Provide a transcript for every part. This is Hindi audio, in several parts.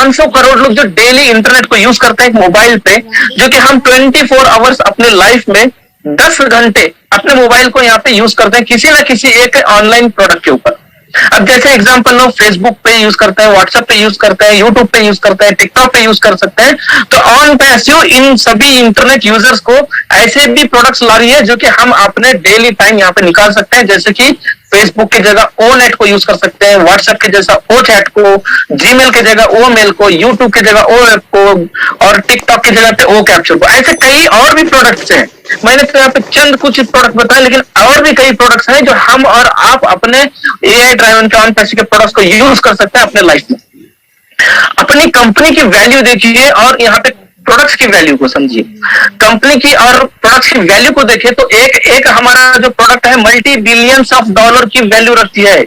500 करोड़ लोग जो डेली इंटरनेट को यूज करते हैं एक मोबाइल पे, जो कि हम 24 आवर्स अपने लाइफ में 10 घंटे अपने मोबाइल को यहाँ पे यूज करते हैं किसी ना किसी एक ऑनलाइन प्रोडक्ट के ऊपर। अब जैसे एग्जांपल लो, फेसबुक पे यूज करते हैं, व्हाट्सएप पे यूज करते हैं, यूट्यूब पे यूज करते हैं, टिकटॉक पे यूज कर सकते हैं। तो ऑन पैसिव इन सभी इंटरनेट यूजर्स को ऐसे भी प्रोडक्ट्स ला रही है जो कि हम अपने डेली टाइम यहाँ पे निकाल सकते हैं। जैसे कि फेसबुक की जगह ओ नेट को यूज कर सकते हैं, व्हाट्सएप की जैसा ओ चैट को, जीमेल की जगह ओ मेल को, यूट्यूब की जगह ओ ऐप को, और टिकटॉक की जगह पे ओ कैप्चर को। ऐसे कई और भी प्रोडक्ट्स हैं। मैंने तो यहाँ पे चंद कुछ प्रोडक्ट बताए, लेकिन और भी कई प्रोडक्ट्स हैं जो हम और आप अपने एआई ड्राइवन के ऑन पैसिव के प्रोडक्ट्स को यूज कर सकते हैं अपने लाइफ में। अपनी कंपनी की वैल्यू देखिए और यहाँ पे प्रोडक्ट्स की वैल्यू को समझिए। कंपनी की और प्रोडक्ट्स की वैल्यू को देखिए तो एक एक हमारा जो प्रोडक्ट है मल्टी बिलियंस ऑफ डॉलर की वैल्यू रखती है।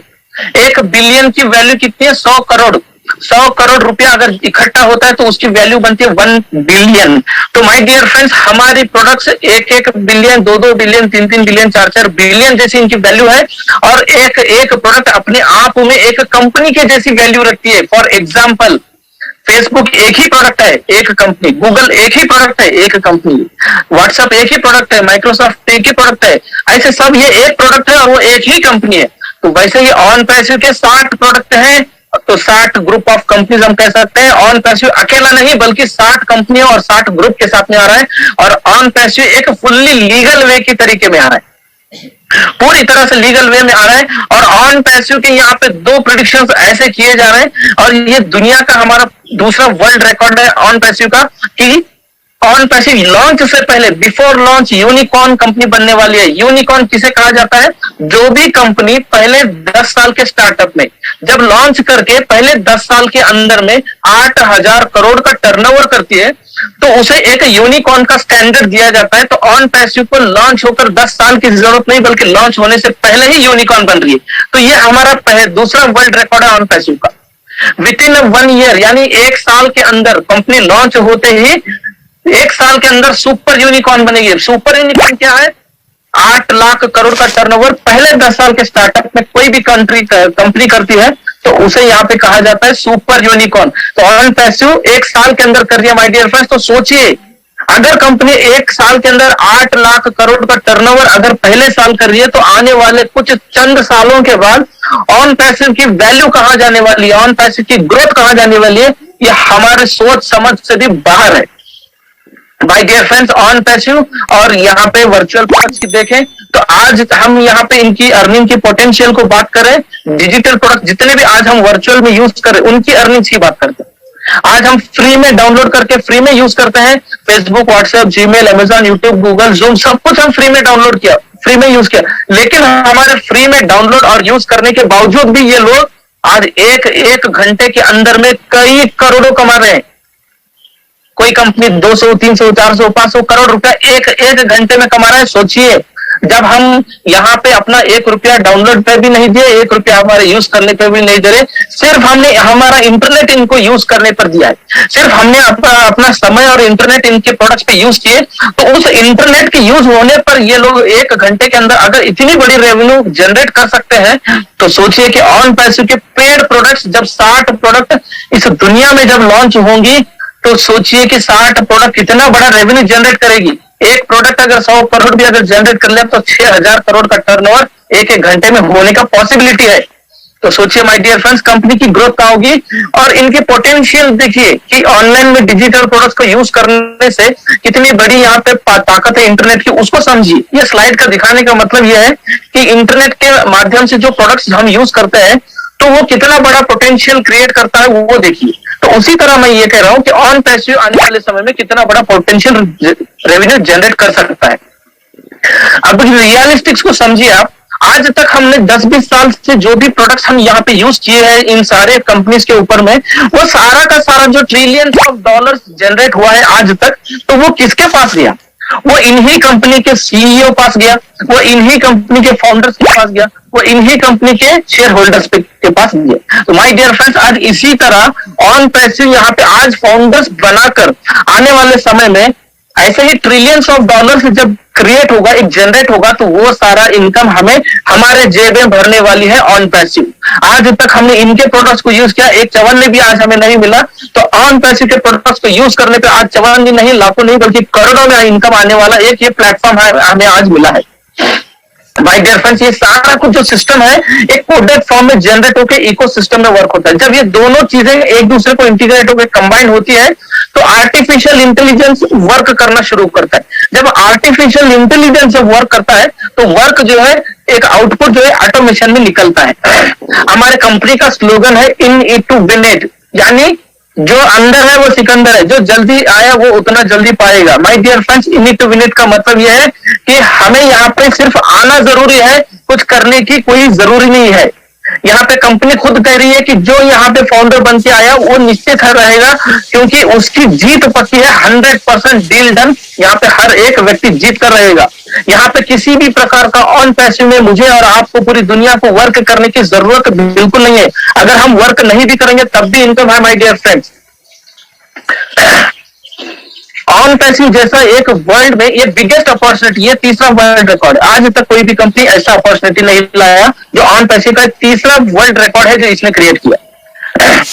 1 बिलियन की वैल्यू कितनी है? 100 करोड़। 100 करोड़ रुपया अगर इकट्ठा होता है तो उसकी वैल्यू बनती है 1 बिलियन। तो माय डियर फ्रेंड्स, हमारी products 1-1 billion, 2-2 billion, 3-3 billion, 4-4 billion जैसी इनकी वैल्यू है। और एक एक प्रोडक्ट अपने आप में एक कंपनी के जैसी वैल्यू रखती है। फॉर एग्जाम्पल, फेसबुक एक ही प्रोडक्ट है, एक कंपनी। गूगल एक ही प्रोडक्ट है, एक कंपनी। व्हाट्सएप एक ही प्रोडक्ट है, माइक्रोसॉफ्ट एक ही प्रोडक्ट है। ऐसे सब ये एक प्रोडक्ट है और वो एक ही कंपनी है। तो वैसे ही ऑन पैसिव के 60 प्रोडक्ट हैं, तो 60 ग्रुप ऑफ कंपनीज हम कह सकते हैं। ऑन पैसिव अकेला नहीं बल्कि 60 कंपनियों और 60 ग्रुप के साथ में आ रहा है। और ऑन पैसिव एक फुल्ली लीगल वे की तरीके में आ रहा है, पूरी तरह से लीगल वे में आ रहा है। और ऑन पैसिव के यहाँ पे 2 प्रेडिक्शंस ऐसे किए जा रहे हैं, और ये दुनिया का हमारा दूसरा वर्ल्ड रिकॉर्ड है ऑन पैसिव का, कि ऑन पैसिव लॉन्च से पहले, बिफोर लॉन्च, यूनिकॉर्न कंपनी बनने वाली है। यूनिकॉर्न किसे कहा जाता है? जो भी कंपनी पहले 10 साल के स्टार्टअप में जब लॉन्च करके पहले 10 साल के अंदर में 8000 करोड़ का टर्नओवर करती है, तो उसे एक यूनिकॉर्न का स्टैंडर्ड दिया जाता है। तो ऑन पैसिव को लॉन्च होकर 10 साल की जरूरत नहीं, बल्कि लॉन्च होने से पहले ही यूनिकॉर्न बन रही है। तो ये हमारा दूसरा वर्ल्ड रिकॉर्ड है ऑन पैसिव का। विद इन 1 ईयर, यानी 1 साल के अंदर कंपनी लॉन्च होते ही 1 साल के अंदर सुपर यूनिकॉर्न बनेगी। सुपर यूनिकॉर्न क्या है? 8 लाख करोड़ का टर्नओवर पहले 10 साल के स्टार्टअप में कोई भी कंपनी करती है, तो उसे यहाँ पे कहा जाता है सुपर यूनिकॉर्न। तो ऑन पैसिव 1 साल के अंदर कर दिया माय डियर फ्रेंड्स। तो सोचिए, अगर कंपनी 1 साल के अंदर 8 लाख करोड़ का टर्नओवर अगर पहले साल कर रही है, तो आने वाले कुछ चंद सालों के बाद ऑन पैसिव की वैल्यू कहां जाने वाली है, ऑन पैसिव की ग्रोथ कहां जाने वाली है, ये हमारे सोच समझ से भी बाहर है my dear friends. On passive और यहाँ पे वर्चुअल प्रोडक्ट्स की देखें तो आज हम यहाँ पे इनकी अर्निंग की पोटेंशियल को बात करें। डिजिटल प्रोडक्ट जितने भी आज हम वर्चुअल में यूज करें उनकी अर्निंग्स की बात करते हैं। आज हम फ्री में डाउनलोड करके फ्री में यूज करते हैं। Facebook, WhatsApp, Gmail, Amazon, YouTube, Google, zoom, सब कुछ हम फ्री में डाउनलोड किया, फ्री में यूज किया। लेकिन हमारे फ्री में डाउनलोड और यूज करने के बावजूद भी ये लोग आज एक घंटे के अंदर में कई करोड़ों कमा रहे हैं। कोई कंपनी 200, 300, 400, 500 करोड़ रुपया एक घंटे में कमा रहा है। सोचिए, जब हम यहाँ पे अपना 1 रुपया डाउनलोड पे भी नहीं दिए, 1 रुपया हमारे यूज करने पे भी नहीं दे रहे, सिर्फ हमने हमारा इंटरनेट इनको यूज करने पर दिया है। सिर्फ हमने अपना समय और इंटरनेट इनके प्रोडक्ट्स पे यूज किए। तो उस इंटरनेट के यूज होने पर ये लोग 1 घंटे के अंदर अगर इतनी बड़ी रेवेन्यू जनरेट कर सकते हैं, तो सोचिए कि ऑन पैसिव के पेड प्रोडक्ट्स जब 60 प्रोडक्ट इस दुनिया में जब लॉन्च होंगी, तो सोचिए कि 60 प्रोडक्ट कितना बड़ा रेवेन्यू जनरेट करेगी। एक प्रोडक्ट अगर 100 करोड़ भी अगर जनरेट कर ले, तो 6000 करोड़ का टर्नओवर एक घंटे में होने का पॉसिबिलिटी है। तो सोचिए माय डियर फ्रेंड्स, कंपनी की ग्रोथ कहाँ होगी। और इनकी पोटेंशियल देखिए कि ऑनलाइन में डिजिटल प्रोडक्ट्स को यूज करने से कितनी बड़ी यहाँ पे ताकत है इंटरनेट की, उसको समझिए। ये स्लाइड का दिखाने का मतलब यह है कि इंटरनेट के माध्यम से जो प्रोडक्ट्स हम यूज करते हैं, तो वो कितना बड़ा पोटेंशियल क्रिएट करता है, वो देखिए। तो उसी तरह मैं ये कह रहा हूं कि ऑन पैसिव आने वाले समय में कितना बड़ा पोटेंशियल रेवेन्यू जनरेट कर सकता है। अब रियलिस्टिक्स को समझिए आप। आज तक हमने 10-20 साल से जो भी प्रोडक्ट्स हम यहाँ पे यूज किए हैं इन सारे कंपनीज के ऊपर में, वो सारा का सारा जो ट्रिलियंस ऑफ डॉलर्स जनरेट हुआ है आज तक, तो वो किसके पास गया? वो इन्हीं कंपनी के सीईओ पास गया, वो इन्हीं कंपनी के फाउंडर्स के पास गया, वो इन्हीं कंपनी के शेयर होल्डर्स के पास गया। तो माय डियर फ्रेंड्स, आज इसी तरह ऑन पैसिव यहाँ पे आज फाउंडर्स बनाकर आने वाले समय में ऐसे ही ट्रिलियंस ऑफ डॉलर्स जब क्रिएट होगा, एक जनरेट होगा, तो वो सारा इनकम हमें हमारे जेब में भरने वाली है ऑन पैसिव। आज तक हमने इनके प्रोडक्ट्स को यूज किया, एक चवन्नी भी आज हमें नहीं मिला, तो ऑन पैसिव के प्रोडक्ट्स को यूज करने पे आज चवन्नी नहीं, लाखों नहीं, बल्कि करोड़ों में इनकम आने वाला एक ये प्लेटफॉर्म हमें आज मिला है। माय डियर फ्रेंड्स, ये सारा कुछ जो सिस्टम है एक कोडेड फॉर्म में जनरेट होकर इकोसिस्टम में वर्क होता है। जब ये दोनों चीजें एक दूसरे को इंटीग्रेट होकर कंबाइन होती है तो आर्टिफिशियल इंटेलिजेंस वर्क करना शुरू करता है। जब आर्टिफिशियल इंटेलिजेंस जब वर्क करता है तो वर्क जो है एक आउटपुट जो है ऑटोमेशन में निकलता है। हमारे कंपनी का स्लोगन है in it to win it, यानी जो अंदर है वो सिकंदर है, जो जल्दी आया वो उतना जल्दी पाएगा। My dear friends, in it to win it का मतलब यह है कि हमें यहाँ पे सिर्फ आना जरूरी है, कुछ करने की कोई जरूरी नहीं है। यहाँ पे कंपनी खुद कह रही है कि जो यहाँ पे फाउंडर बन के आया वो निश्चित रहेगा, क्योंकि उसकी जीत पक्की है। 100% डील डन। यहाँ पे हर एक व्यक्ति जीत कर रहेगा। यहाँ पे किसी भी प्रकार का ऑन पैसिव में मुझे और आपको पूरी दुनिया को वर्क करने की जरूरत बिल्कुल नहीं है। अगर हम वर्क नहीं भी करेंगे तब भी इनकम है my dear friends. On passive जैसा एक वर्ल्ड में ये बिगेस्ट अपॉर्चुनिटी, ये तीसरा वर्ल्ड रिकॉर्ड। आज तक कोई भी कंपनी ऐसा अपॉर्चुनिटी नहीं लाया जो ऑन पैसिव का तीसरा वर्ल्ड रिकॉर्ड है जो इसने क्रिएट किया।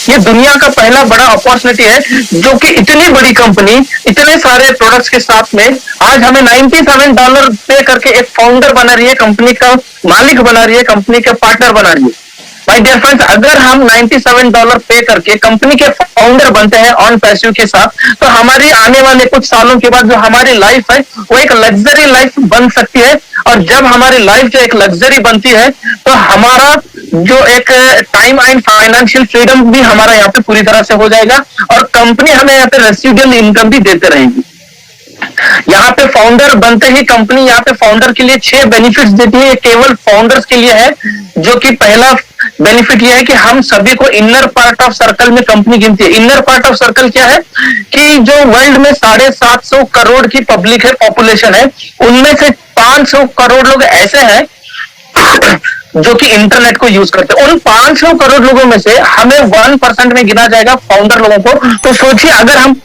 ये दुनिया का पहला बड़ा अपॉर्चुनिटी है जो कि इतनी बड़ी कंपनी इतने सारे प्रोडक्ट्स के साथ में आज हमें $97 पे करके एक फाउंडर बना रही है, कंपनी का मालिक बना रही है, कंपनी के पार्टनर बना रही है। माय डियर फ्रेंड्स, अगर हम $97 पे करके कंपनी के फाउंडर बनते हैं ऑन पैसिव के साथ, तो हमारी आने वाले कुछ सालों के बाद जो हमारी लाइफ है वो एक लग्जरी लाइफ बन सकती है। और जब हमारी लाइफ जो एक लग्जरी बनती है तो हमारा जो एक टाइम एंड फाइनेंशियल फ्रीडम भी हमारा यहाँ पे पूरी तरह से हो जाएगा, और कंपनी हमें यहाँ पे रेसिडुअल इनकम भी देते रहेगी। यहाँ पे फाउंडर बनते ही कंपनी यहाँ पे फाउंडर के लिए 6 बेनिफिट्स देती है। ये केवल फाउंडर्स के लिए है, जो कि पहला बेनिफिट ये है कि हम सभी को इनर पार्ट ऑफ सर्कल में कंपनी गिनती है। इनर पार्ट ऑफ सर्कल क्या है कि जो वर्ल्ड में 750 करोड़ की पब्लिक है, पॉपुलेशन है, उनमें से 500 करोड़ लोग ऐसे हैं जो कि इंटरनेट को यूज करते हैं। उन 500 करोड़ लोगों में से हमें 1% में गिना जाएगा फाउंडर लोगों को। तो सोचिए, अगर हम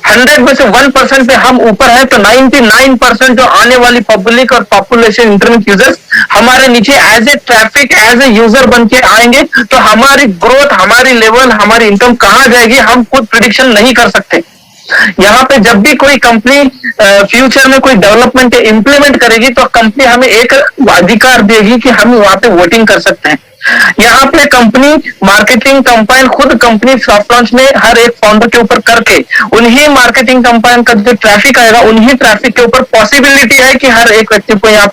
100 में से 1% पे हम ऊपर है तो 99% जो आने वाली पब्लिक और पॉपुलेशन इंटरनेट यूजर्स हमारे नीचे as a traffic, as a user बन के आएंगे। तो हमारी ग्रोथ, हमारी लेवल, हमारी इनकम कहां जाएगी हम खुद प्रिडिक्शन नहीं कर सकते। यहाँ पे जब भी कोई कंपनी फ्यूचर में कोई डेवलपमेंट इंप्लीमेंट करेगी तो कंपनी हमें एक अधिकार देगी कि हम वहां पे वोटिंग कर सकते हैं। यहाँ पे कंपनी मार्केटिंग कंपाइन खुद कंपनी सॉफ्ट लॉन्च में हर एक फाउंडर के ऊपर करके उन्हीं मार्केटिंग कंपाइन का जो ट्रैफिक आएगा उन्हीं ट्रैफिक के ऊपर पॉसिबिलिटी है कि हर एक व्यक्ति को यहाँ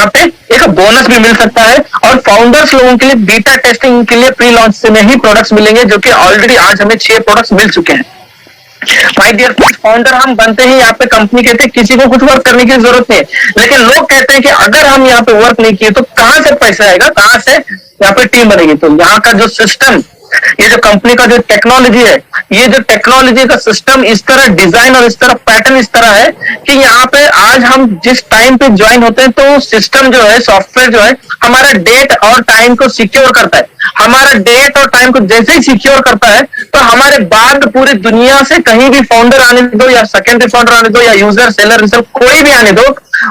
पे एक बोनस भी मिल सकता है। और फाउंडर्स लोगों के लिए बीटा टेस्टिंग के लिए प्री लॉन्च से में ही प्रोडक्ट्स मिलेंगे, जो कि ऑलरेडी आज हमें 6 प्रोडक्ट्स मिल चुके हैं। माय डियर फाउंडर हम बनते ही यहाँ पे कंपनी कहते हैं किसी को कुछ वर्क करने की जरूरत नहीं है, लेकिन लोग कहते हैं कि अगर हम यहाँ पे वर्क नहीं किए तो कहां से पैसा आएगा, कहां से यहाँ पे टीम बनेगी। तो यहाँ का जो सिस्टम, ये जो कंपनी का जो टेक्नोलॉजी है, ये जो टेक्नोलॉजी का सिस्टम इस तरह डिजाइन और इस तरह पैटर्न इस तरह है कि यहाँ पे आज हम जिस टाइम पे ज्वाइन होते हैं तो सिस्टम जो है, सॉफ्टवेयर जो है, हमारा डेट और टाइम को सिक्योर करता है। हमारा डेट और टाइम को जैसे ही सिक्योर करता है तो हमारे बाद पूरी दुनिया से कहीं भी फाउंडर आने दो या सेकेंडरी फाउंडर आने दो या यूजर, सेलर, रिसेलर, कोई भी आने दो,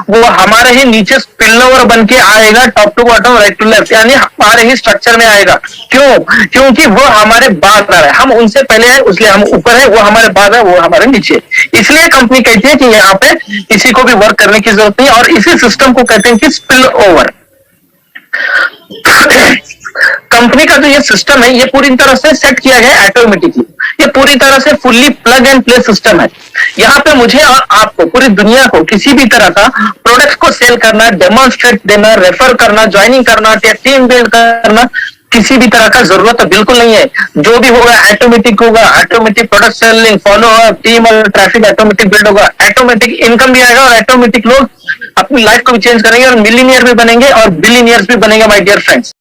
वो हमारे ही नीचे स्पिल ओवर बन के आएगा, top to bottom, right to left, यानी हमारे ही स्ट्रक्चर में आएगा। क्यों? क्योंकि वो हमारे बाद आ रहा है, हम उनसे पहले है इसलिए हम ऊपर है, वो हमारे बाद है, वो हमारे नीचे। इसलिए कंपनी कहती है कि यहाँ पे किसी को भी वर्क करने की जरूरत नहीं, और इसी सिस्टम को कहते हैं कि स्पिल ओवर। कंपनी का जो ये सिस्टम है ये पूरी तरह से सेट किया गया है ऑटोमेटिकली। ये पूरी तरह से fully plug and play system है। यहाँ पे मुझे और आपको, पूरी दुनिया को किसी भी तरह का प्रोडक्ट को सेल करना, डेमोन्स्ट्रेट देना, रेफर करना, ज्वाइनिंग करना, टीम बिल्ड करना, किसी भी तरह का जरूरत तो बिल्कुल नहीं है। जो भी होगा ऑटोमेटिक होगा, automatic product selling, follow up, team और ट्रैफिक ऑटोमेटिक बिल्ड होगा, ऑटोमेटिक इनकम भी आएगा, और ऑटोमेटिक लोग अपनी लाइफ को भी चेंज करेंगे और मिलियनियर भी बनेंगे और बिलियनियर्स भी बनेंगे माय डियर फ्रेंड्स।